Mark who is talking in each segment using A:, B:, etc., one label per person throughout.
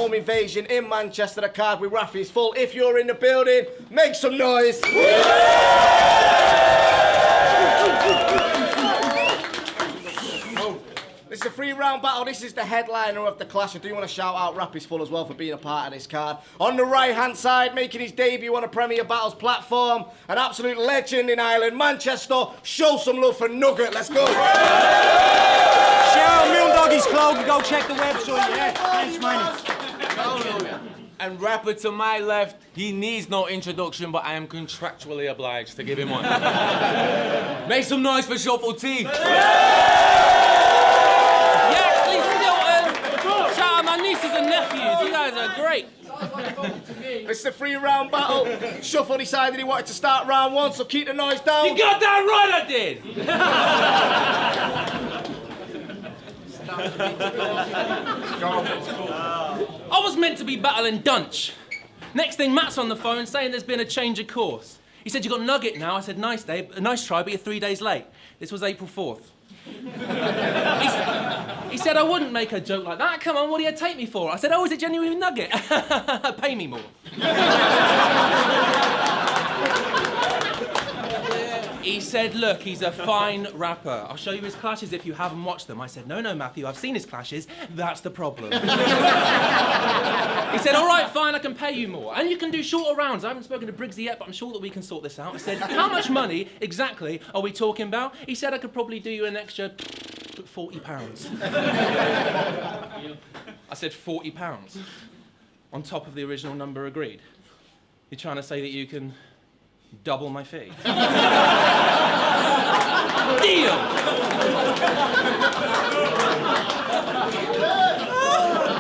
A: home invasion in Manchester. The card with Rafi is full. If you're in the building, make some noise. This is a 3-round battle. This is the headliner of the clash. I do want to shout out Rappy's Full as well for being a part of this card. On the right-hand side, making his debut on a Premier Battles platform, an absolute legend in Ireland, Manchester. Show some love for Nugget. Let's go.
B: Share out MoonDoggys Clog and go check the website. Yeah, thanks, man.
C: And rapper to my left, he needs no introduction, but I am contractually obliged to give him one. Make some noise for Shuffle T.
D: Shout out my nieces and nephews, you guys are great.
A: This is a 3-round battle. Shuffle decided he wanted to start round 1, so keep the noise down.
D: You got that right, I did. I was meant to be battling Dunch. Next thing, Matt's on the phone saying there's been a change of course. He said, you got Nugget now. I said, nice, Dave. Nice try, but you're 3 days late. This was April 4th. He said I wouldn't make a joke like that. Come on, what do you take me for? I said, oh, is it genuinely Nugget? Pay me more. He said, look, he's a fine rapper. I'll show you his clashes if you haven't watched them. I said, no, Matthew, I've seen his clashes. That's the problem. He said, all right, fine, I can pay you more. And you can do shorter rounds. I haven't spoken to Briggsy yet, but I'm sure that we can sort this out. I said, how much money exactly are we talking about? He said, I could probably do you an extra £40. I said, £40? On top of the original number agreed? You're trying to say that you can double my fee? Deal!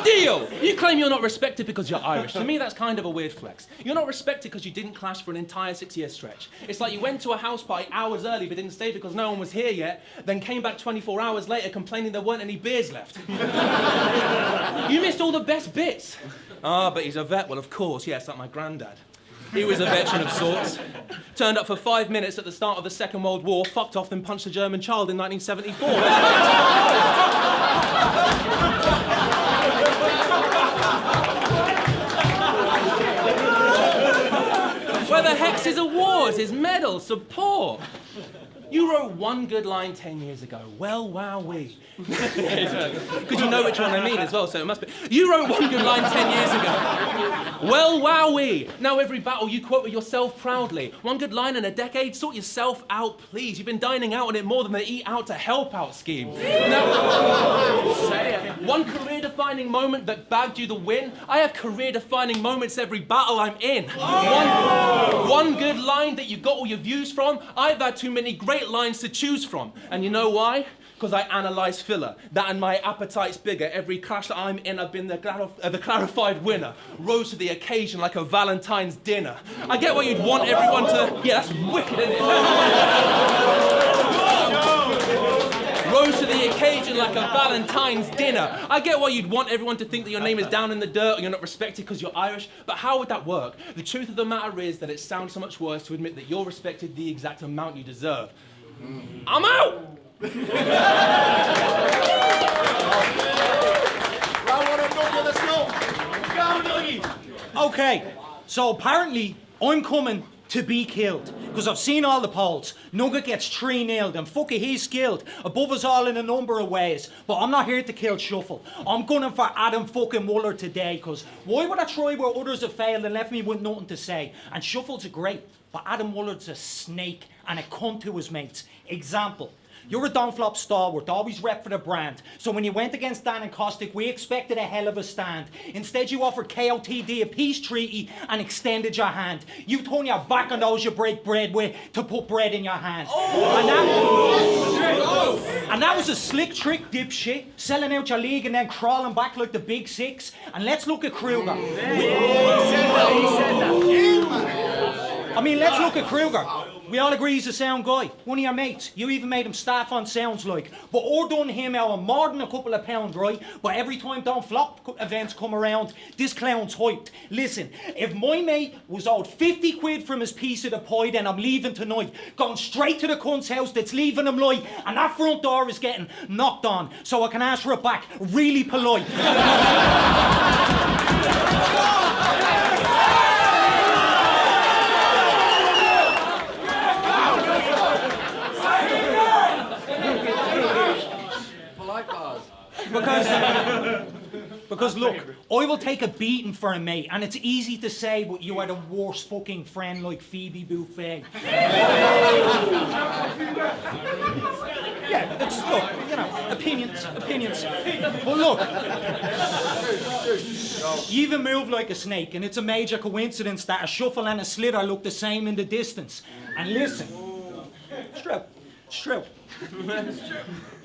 D: Deal! You claim you're not respected because you're Irish. To me, that's kind of a weird flex. You're not respected because you didn't clash for an entire 6-year stretch. It's like you went to a house party hours early but didn't stay because no one was here yet, then came back 24 hours later complaining there weren't any beers left. You missed all the best bits. Ah, but he's a vet. Well, of course, yes, like my granddad. He was a veteran of sorts. Turned up for 5 minutes at the start of the Second World War, fucked off, then punched a German child in 1974. Where the heck's his awards, his medals, support? You wrote one good line 10 years ago. Well, wowee. Because you know which one I mean as well, so it must be. You wrote one good line 10 years ago. Well, wowee. Now every battle you quote with yourself proudly. One good line in a decade, sort yourself out, please. You've been dining out on it more than the Eat Out to Help Out scheme. Now, one career-defining moment that bagged you the win. I have career-defining moments every battle I'm in. One good line that you got all your views from. I've had too many great lines to choose from. And you know why? Because I analyse filler. That and my appetite's bigger. Every clash that I'm in, I've been the clarified winner. Rose to the occasion like a Valentine's dinner. I get why you'd want everyone to... Yeah, that's wicked, isn't it? Rose to the occasion like a Valentine's dinner. I get why you'd want everyone to think that your name is down in the dirt or you're not respected because you're Irish, but how would that work? The truth of the matter is that it sounds so much worse to admit that you're respected the exact amount you deserve. I'm out!
B: Okay, so apparently I'm coming to be killed. Because I've seen all the polls. Nugget gets 3-0 and fuck it, he's skilled. Above us all in a number of ways. But I'm not here to kill Shuffle. I'm gunning for Adam fucking Muller today, because why would I try where others have failed and left me with nothing to say? And Shuffle's a great, but Adam Muller's a snake and a cunt to his mates. Example. You're a Donflop stalwart, always rep for the brand. So when you went against Dan and Kostick, we expected a hell of a stand. Instead, you offered KOTD a peace treaty and extended your hand. You turned your back on those you break bread with to put bread in your hand. And that was a slick trick, dipshit. Selling out your league and then crawling back like the Big Six. And let's look at Kruger.
A: He said that.
B: I mean, let's look at Kruger. We all agree he's a sound guy. One of your mates. You even made him staff on Sounds Like. But or done him out of more than a couple of pounds, right? But every time Don't Flop events come around, this clown's hyped. Listen, if my mate was owed 50 quid from his piece of the pie, then I'm leaving tonight. Going straight to the cunt's house that's leaving him light. And that front door is getting knocked on. So I can ask for it back. Really polite. Because look, I will take a beating for a mate, and it's easy to say, but you are the worst fucking friend like Phoebe Buffet. Yeah, it's, look, you know, opinions. But look, you even move like a snake, and it's a major coincidence that a shuffle and a slither look the same in the distance. And listen, it's true.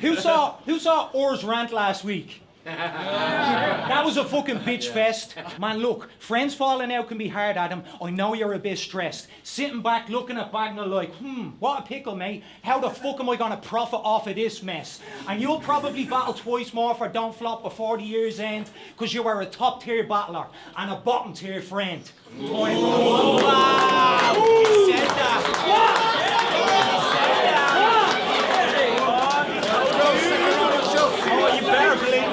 B: Who saw Orr's rant last week? That was a fucking bitch fest. Man, look, friends falling out can be hard, Adam. I know you're a bit stressed. Sitting back looking at Bagnall like, what a pickle, mate. How the fuck am I gonna profit off of this mess? And you'll probably battle twice more for Don't Flop before the year's end, because you are a top tier battler and a bottom tier friend. Wow! He said that!
E: Oh, you better blink.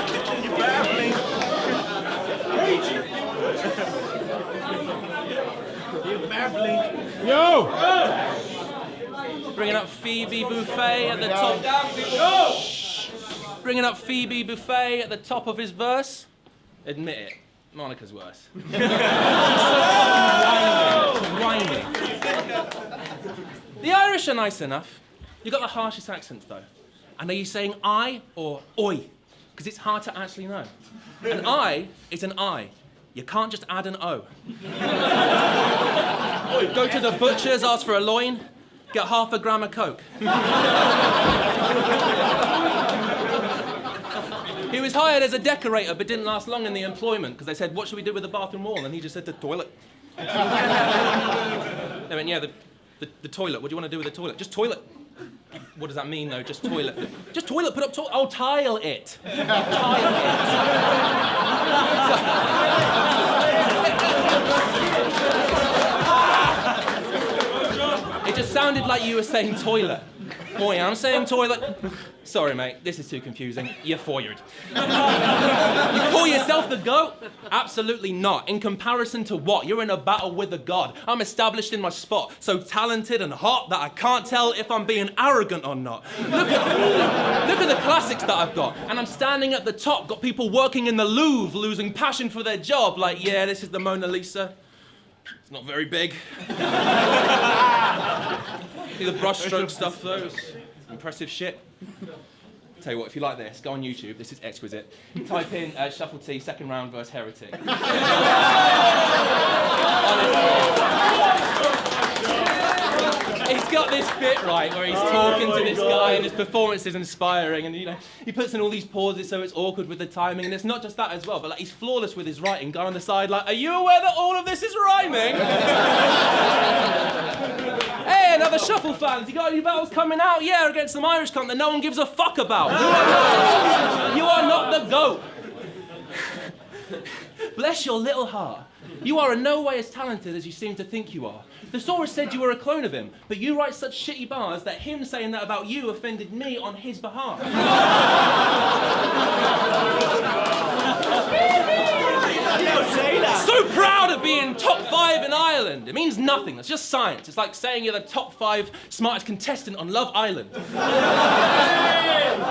E: Yo!
D: Bringing up Phoebe Buffet at the top. Bringing up Phoebe Buffet at the top of his verse. Admit it, Monica's worse. She's so fucking whiny. The Irish are nice enough. You got the harshest accents though. And are you saying I or oi? Because it's hard to actually know. An I is an I. You can't just add an O. Go to the butcher's, ask for a loin, get half a gram of coke. He was hired as a decorator but didn't last long in the employment because they said, what should we do with the bathroom wall? And he just said, the toilet. They went, yeah, the toilet. What do you want to do with the toilet? Just toilet. What does that mean, though? Just toilet. Just toilet, put up toilet. Oh, tile it. Tile it. It just sounded like you were saying toilet. Boy, I'm saying toilet. Sorry, mate, this is too confusing. You're fired. You call yourself the GOAT? Absolutely not. In comparison to what? You're in a battle with a god. I'm established in my spot, so talented and hot that I can't tell if I'm being arrogant or not. Look at the classics that I've got. And I'm standing at the top, got people working in the Louvre, losing passion for their job. Like, yeah, this is the Mona Lisa. It's not very big. See the brushstroke stuff, though? It's impressive shit. Tell you what, if you like this, go on YouTube. This is exquisite. Type in Shuffle T, second round versus Heretic. He's got this bit right where he's talking to this guy and his performance is inspiring, and you know he puts in all these pauses so it's awkward with the timing, and it's not just that as well, but like he's flawless with his writing. Guy on the side like, are you aware that all of this is rhyming? Hey, another Shuffle fans, you got any battles coming out? Yeah, against some Irish cunt that no one gives a fuck about. You are not the GOAT. Bless your little heart. You are in no way as talented as you seem to think you are. Thesaurus said you were a clone of him, but you write such shitty bars that him saying that about you offended me on his behalf. So proud of being top 5 in Ireland. It means nothing. It's just science. It's like saying you're the top 5 smartest contestant on Love Island.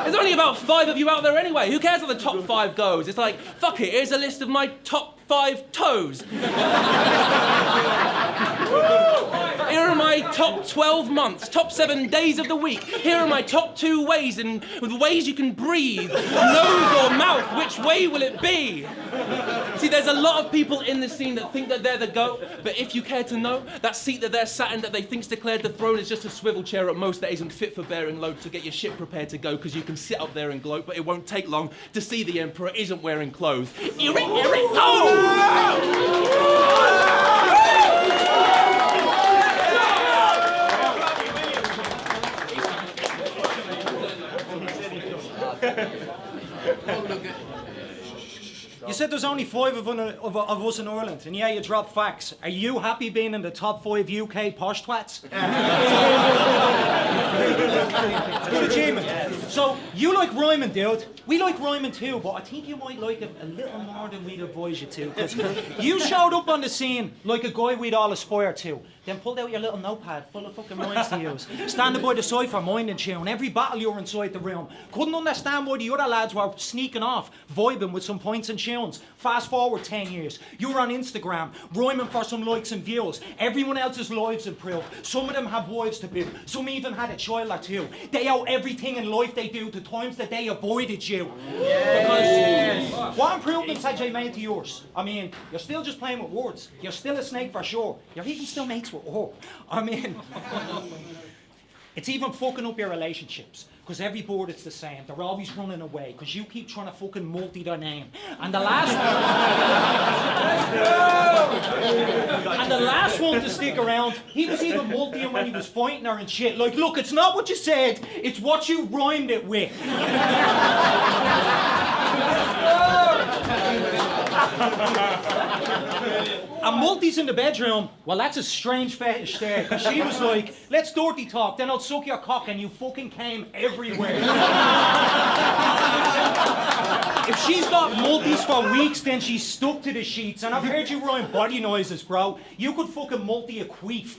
D: There's only about 5 of you out there anyway. Who cares how the top 5 goes? It's like, fuck it, here's a list of my top 5 toes. Here are my top 12 months, top 7 days of the week. Here are my top 2 ways and the ways you can breathe. Nose or mouth, which way will it be? See, there's a lot of people in this scene that think that they're the GOAT, but if you care to know, that seat that they're sat in that they think's declared the throne is just a swivel chair at most that isn't fit for bearing load, so get your shit prepared to go, because you can sit up there and gloat, but it won't take long to see the Emperor isn't wearing clothes. Oh!
B: You said there's only 5 of us in Ireland, and yeah, you dropped facts. Are you happy being in the top 5 UK posh twats? Good achievement. So, you like rhyming, dude. We like rhyming too, but I think you might like it a little more than we'd advise you to, because you showed up on the scene like a guy we'd all aspire to. then pulled out your little notepad full of fucking rhymes to use. Standing by the side for minding tune. Every battle you were inside the room. Couldn't understand why the other lads were sneaking off, vibing with some points and tunes. Fast forward 10 years. You were on Instagram, rhyming for some likes and views. Everyone else's lives improved. Some of them have wives to boot. Some even had a child or two. They owe everything in life they do to times that they avoided you. Yes. Because what improvements had you made to yours? I mean, you're still just playing with words. You're still a snake for sure. You're even still mates with her. I mean, it's even fucking up your relationships. Because every board it's the same. They're always running away. Because you keep trying to fucking multi their name. And the last one... and the last one to stick around, he was even multiing when he was fighting her and shit. Like, look, it's not what you said. It's what you rhymed it with. And multi's in the bedroom. Well, that's a strange fetish there. Because she was like, let's dirty talk, then I'll suck your cock, and you fucking came everywhere. If she's got multis for weeks, then she's stuck to the sheets. And I've heard you rhyme body noises, bro. You could fucking multi a queef.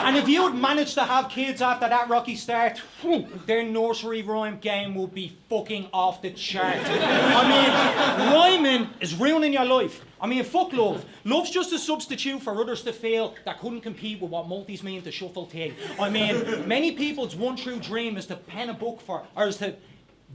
B: And if you had managed to have kids after that rocky start, their nursery rhyme game would be fucking off the chart. I mean, rhyming is ruining your life. I mean, fuck love. Love's just a substitute for others to feel that couldn't compete with what multis mean to shuffle tea. I mean, many people's one true dream is to pen a book for, or is to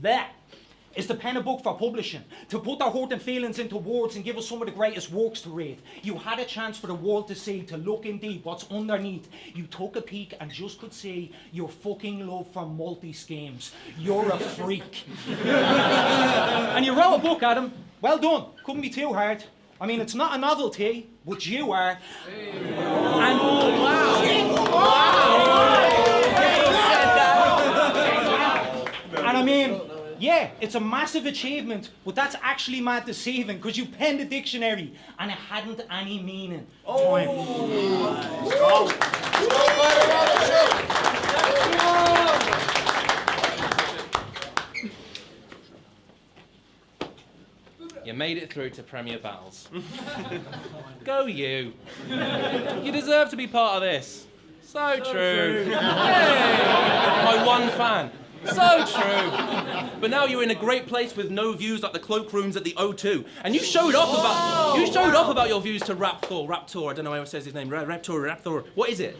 B: pen a book for publishing, to put their hurt and feelings into words and give us some of the greatest works to read. You had a chance for the world to see, to look indeed what's underneath. You took a peek and just could see your fucking love for multi-schemes. You're a freak. And you wrote a book, Adam. Well done. Couldn't be too hard. I mean, it's not a novelty, but you are. And and I mean, yeah, it's a massive achievement, but that's actually mad deceiving because you penned a dictionary and it hadn't any meaning.
D: You made it through to Premier Battles. Go you. You deserve to be part of this. So true. Hey, my one fan. So true. But now you're in a great place with no views like the cloakrooms at the O2. And you showed off about your views to Raptor. I don't know how it says his name. Raptor. What is it?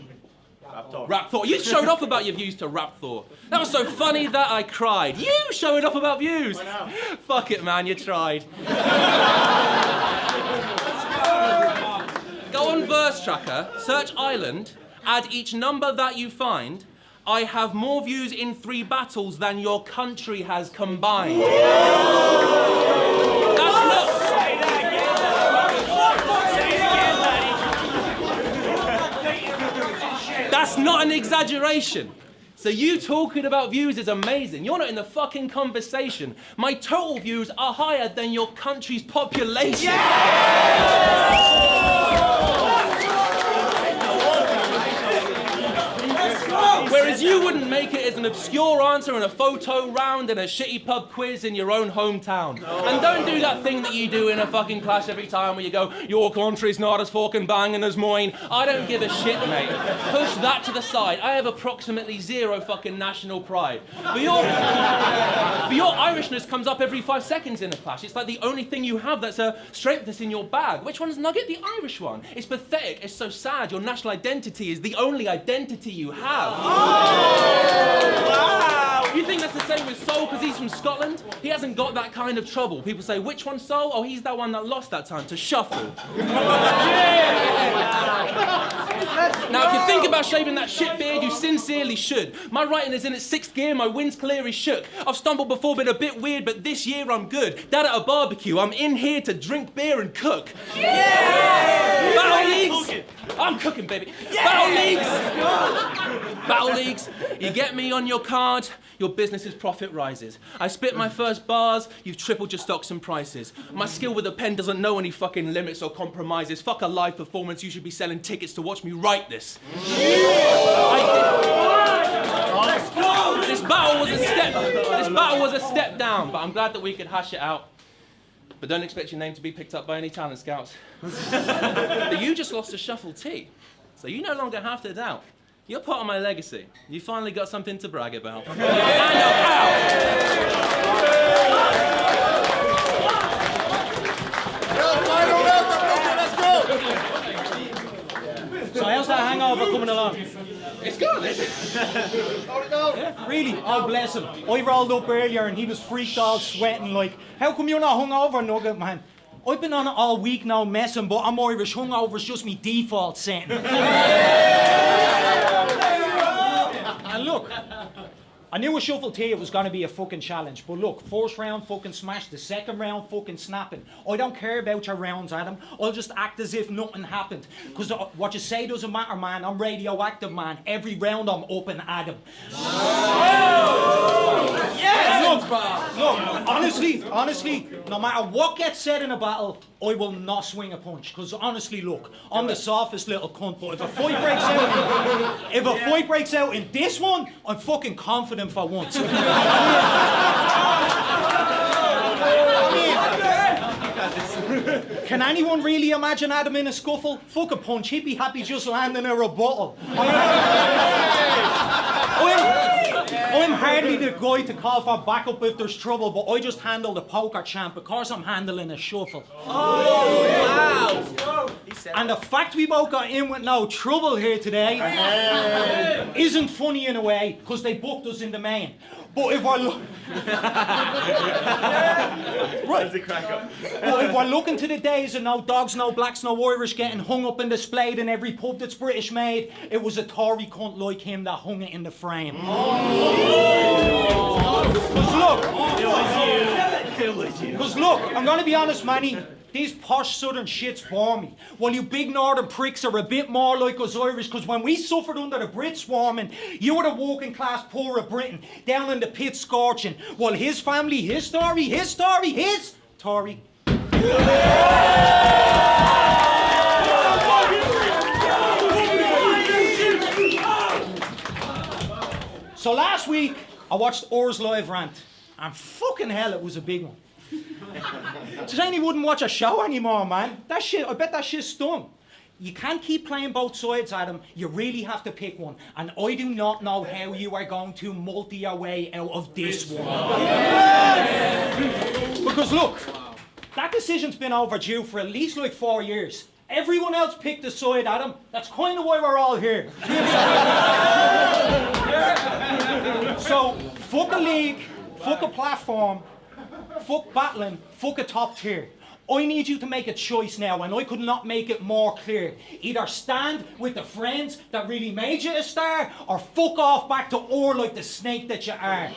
D: Raptor. You showed off about your views to Raptor. That was so funny that I cried. You showed off about views. Fuck it, man, you tried. Go on Verse Tracker, search Island, add each number that you find. I have more views in 3 battles than your country has combined. That's not an exaggeration. So you talking about views is amazing. You're not in the fucking conversation. My total views are higher than your country's population. Whereas you wouldn't make it as an obscure answer in a photo round and a shitty pub quiz in your own hometown. And don't do that thing that you do in a fucking clash every time where you go, your country's not as fucking banging as mine. I don't give a shit, mate. Push that to the side. I have approximately 0 fucking national pride. But your Irishness comes up every 5 seconds in a clash. It's like the only thing you have that's a strength that's in your bag. Which one's Nugget? The Irish one. It's pathetic. It's so sad. Your national identity is the only identity you have. Wow! You think that's the same with Sol because he's from Scotland? He hasn't got that kind of trouble. People say, which one's Sol? Oh, he's that one that lost that time to Shuffle. Now, if you think about shaving that shit beard, you sincerely should. My writing is in its 6th gear, my wind's clear is shook. I've stumbled before, been a bit weird, but this year I'm good. Dad at a barbecue, I'm in here to drink beer and cook. Yeah! Battle Leagues! I'm cooking, baby. Yeah! Battle Leagues, you get me on your card, your business's profit rises. I spit my first bars, you've tripled your stocks and prices. My skill with a pen doesn't know any fucking limits or compromises. Fuck a live performance, you should be selling tickets to watch me write this. This battle was a step down, but I'm glad that we could hash it out. But don't expect your name to be picked up by any talent scouts. But you just lost a shuffle T, so you no longer have to doubt. You're part of my legacy. You finally got something to brag about. Hand up,
A: Let's go!
B: So how's that hangover coming along?
D: It's good, isn't it?
B: Really? Oh, bless him. I rolled up earlier and he was freaked out, sweating like, how come you're not hungover, Nugget, man? I've been on it all week now messing, but I'm Irish. Hungover's just me default setting. And look, I knew a shuffle T was going to be a fucking challenge, but look, first round fucking smashed, the second round fucking snapping. I don't care about your rounds, Adam. I'll just act as if nothing happened. Because what you say doesn't matter, man. I'm radioactive, man. Every round I'm up and Adam. Yes! Look, honestly, no matter what gets said in a battle, I will not swing a punch. Because honestly, look, I'm the softest little cunt, but if a fight breaks out in this one, I'm fucking confident for once. Can anyone really imagine Adam in a scuffle? Fuck a punch, he'd be happy just landing a rebuttal. I'm hardly the guy to call for backup if there's trouble, but I just handle the poker champ. Of course I'm handling a shuffle.
D: Oh, wow!
B: And the fact we both got in with no trouble here today isn't funny in a way, because they booked us in the main. But if we're looking to the days of no dogs, no blacks, no Irish getting hung up and displayed in every pub that's British made, it was a Tory cunt like him that hung it in the frame. Because look, I'm going to be honest, Manny, these posh southern shits bore me. While you big northern pricks are a bit more like us Irish, because when we suffered under the Brit swarming, you were the working class poor of Britain, down in the pit scorching, while his family, his Tory. So last week, I watched Orr's live rant, and fucking hell, it was a big one. Tiny wouldn't watch a show anymore, man. I bet that shit's stung. You can't keep playing both sides, Adam. You really have to pick one. And I do not know how you are going to multi your way out of this one. Because look, that decision's been overdue for at least like 4 years. Everyone else picked a side, Adam. That's kind of why we're all here. So, fuck a league, fuck a platform, fuck battling, fuck a top tier. I need you to make a choice now, and I could not make it more clear. Either stand with the friends that really made you a star, or fuck off back to Orr like the snake that you are.